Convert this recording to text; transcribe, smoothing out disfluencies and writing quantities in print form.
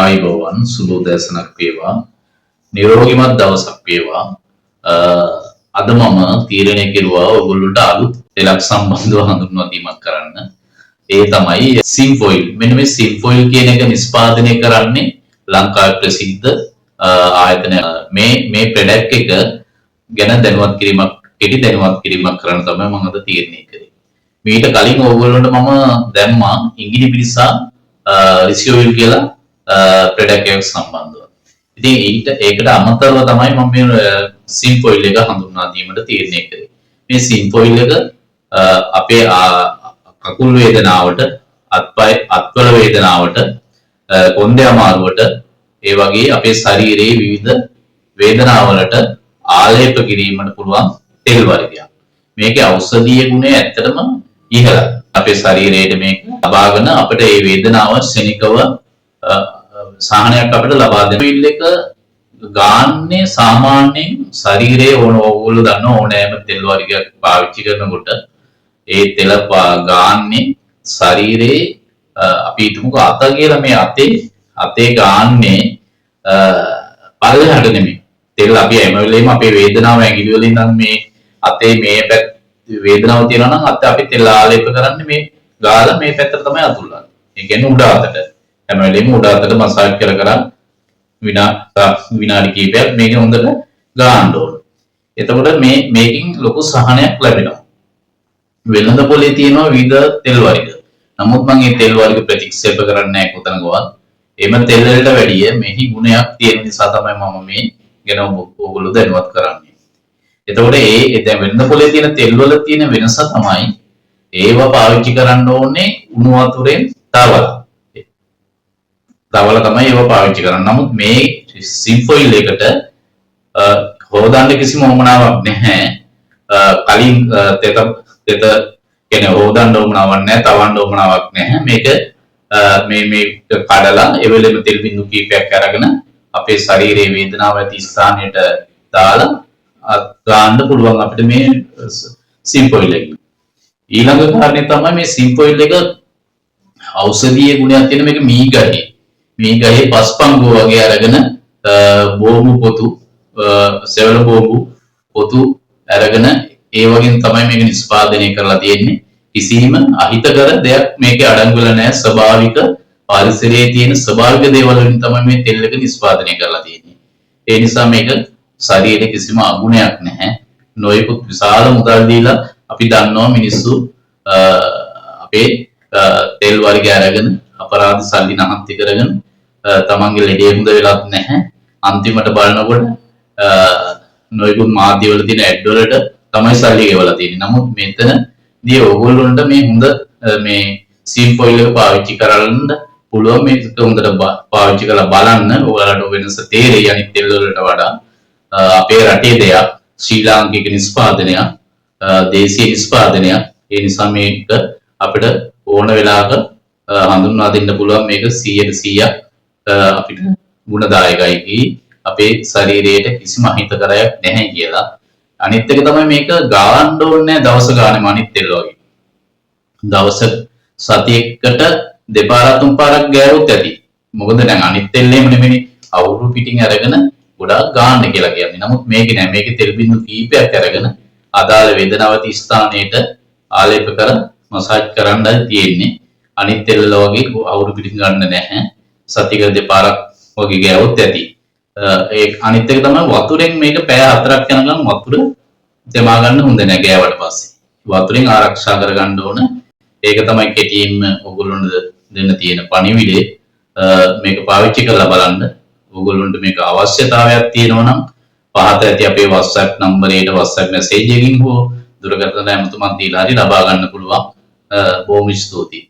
ආයුබෝවන් සුබ උදෑසනක් වේවා නිරෝගීමත් දවසක් වේවා අද මම තීරණය කෙරුවා ඔයගොල්ලන්ට අලුත් දෙලක් සම්බන්ධව හඳුන්වා දීමක් කරන්න. ඒ තමයි සිම්ෆොයිල්. මෙන්න මේ සිම්ෆොයිල් කියන එක නිෂ්පාදනය කරන්නේ ලංකාවේ ප්‍රසිද්ධ ආයතන. මේ ප්‍රොඩක්ට් එක ගැන දැනුවත් කිරීමක් කෙටි දැනුවත් කිරීමක් කරන්න තමයි මම අද තීරණය කරේ. මීට කලින් ඕගොල්ලන්ට මම දැම්මා ඉංගිලි පිරිසා රිසියෝයිල් කියලා ප්‍රොඩක්ට් එකක් සම්බන්ධව. ඉතින් ඒකට අමතරව තමයි මම මේ සිම්ෆොයිල් එක හඳුන්වා දීමට තීරණය කරේ. මේ සිම්ෆොයිල් එක අපේ කකුල් වේදනාවට, අත්වල වේදනාවට, කොන්දේ අමාරුවට, ඒ වගේ අපේ ශරීරයේ විවිධ වේදනාවලට ආලේප කිරීමට පුළුවන් තෙල් වර්ගයක්. මේකේ ඖෂධීය ගුණය ඇත්තටම ඉහළයි. අපේ ශරීරයට මේක ලබාගෙන අපිට මේ වේදනාව ශනිකව සාහනයක් අපිට ලබා දෙන පිල් එක ගාන්නේ සාමාන්‍යයෙන් ශරීරයේ ඕගොල්ලෝ දන්න ඕනෑම තෙල් වර්ගයක් පාවිච්චි කරනකොට ඒ තෙල ගාන්නේ ශරීරයේ අපි හිතමුකෝ අත කියලා මේ අතේ ගාන්නේ පල්ලෙහාට නෙමෙයි. තෙල් අපි හැම වෙලේම අපේ වේදනාව ඇඟිලි වලින් නම් මේ අතේ මේ වේදනාව තියෙනවා නම් අත අපි තෙල් ආලේප කරන්නේ මේ ගාලා මේ පැත්තට තමයි අතුල්ලන්නේ. ඒ කියන්නේ උඩ අතට. හැම වෙලේම උඩ අතට මසාජ් කර විනාඩි කිහිපයක් මේක හොඳට ගාන්න ඕන. එතකොට මේකෙන් ලොකු සහනයක් ලැබෙනවා. වෙළඳ පොලේ තියෙනවා විවිධ තෙල් වර්ග. නමුත් මම මේ තෙල් වර්ග ප්‍රතික්ෂේප කරන්නේ නැහැ කොතනකවත්. එම තෙල් වලට වැඩිය මෙහි ගුණයක් තියෙන නිසා තමයි මම මේ ගැන ඔයගොල්ලෝ දැනුවත් කරන්නේ. එතකොට දැන් වෙළඳ පොලේ තියෙන තෙල් වල තියෙන වෙනස තමයි ඒවා පාවිච්චි කරන්න ඕනේ උණු වතුරෙන් තවල තමයි ඒවා පාවිච්චි කරන්නේ. නමුත් මේ සිම්ෆොයිල් එකට හොදන්න කිසිම උවමනාවක් නැහැ. කලින් තෙත කියන්නේ හොදන්න උවමනාවක් නැහැ, තවන්න උවමනාවක් නැහැ. මේක මේ කඩලා එවෙලෙම තෙල් බිඳු කීපයක් අරගෙන අපේ ශරීරයේ වේදනාව ඇති ස්ථානයට දාලා ගන්න පුළුවන් අපිට මේ සිම්ෆොයිල් එක. ඊළඟ කාරණේ තමයි මේ සිම්ෆොයිල් එක ඖෂධීය ගුණයක් තියෙන මේක මීගහේ පස්පංගුව වගේ අරගෙන බෝඹු පොතු සෙවල බෝඹු පොතු අරගෙන ඒ වගේ තමයි මේක නිෂ්පාදනය කරලා තියෙන්නේ. කිසිම අහිතකර දෙයක් මේකේ අඩංගු වෙලා නැහැ. ස්වභාවික පරිසරයේ තියෙන ස්වභාවික දේවල් වලින් තමයි මේ තෙල් එක නිෂ්පාදනය කරලා තියෙන්නේ. ඒ නිසා මේක ශරීරයේ කිසිම අගුණයක් නැහැ. නොයෙකුත් විශාල මුදල් දීලා අපි දන්නවා මිනිස්සු අපේ තෙල් වර්ග අරගෙන අපරාධ සල්ලි නහත්ති කරගෙන තමන්ගේ ලෙඩේ හොඳ වෙලත් නැහැ. අන්තිමට බලනකොට නොයෙකුත් මාධ්‍ය වල තියෙන ඇඩ් වලට තමයි සල්ලි ගෙවලා තියෙන්නේ. නමුත් මෙතනදී ඕගොල්ලොන්ට මේ හොඳ මේ සිම්ෆොයිල් එක පාවිච්චි කරන්න පුළුවන්. මේක හොඳට පාවිච්චි කරලා බලන්න. ඔයාලට වෙනස තේරෙයි අනිත් තෙල් වලට වඩා. අපේ රටේ දෙයක්, ශ්‍රී ලාංකික නිෂ්පාදනයක්, දේශීය නිෂ්පාදනයක්. ඒ නිසා මේක අපිට ඕන වෙලාවක හඳුන්වා දෙන්න පුළුවන්. මේක 100% අපිට ගුණදායකයි. අපේ ශරීරයට කිසිම අහිතකරයක් නැහැ කියලා. අනිත් එක තමයි මේක ගාන්න ඕනේ දවස ගානෙම අනිත් තෙල් වගේ. දවස සතියකට දෙපාරක් තුන් පාරක් ගෑවුත් ඇති. මොකද දැන් අනිත් තෙල් එහෙම නෙමෙයි අවුරු පිටින් අරගෙන ගොඩාක් ගාන්න කියලා කියන්නේ. නමුත් මේක නෑ. මේකේ තෙල් බිඳු කීපයක් අරගෙන අදාළ වේදනාවති ස්ථානයට ආලේප කර මසාජ් කරන්නයි තියෙන්නේ. අනිත් තෙල් වල වගේ අවුරු පිටින් ගන්න නැහැ. සතියකට දෙපාරක් වගේ ගෑවුත් ඇති. ඒ අනිත් එක තමයි වතුරෙන් මේක පැය 4ක් යනකම් වතුර දෙමා ගන්න හොඳ නැහැ ගෑවට පස්සේ. වතුරෙන් ආරක්ෂා කර ගන්න ඕන. ඒක තමයි කෙටියෙන්ම ඔයගොල්ලොන්ට දෙන්න තියෙන පණිවිඩය. මේක පාවිච්චි කරලා බලන්න. ඔයගොල්ලොන්ට මේක අවශ්‍යතාවයක් තියෙනවා නම් පහත ඇති අපේ WhatsApp නම්බරයට WhatsApp මැසේජ් එකකින් හෝ දුරකථන ඇමතුමක් දීලා හරි ලබා ගන්න පුළුවන්. බොහොම ස්තුතියි.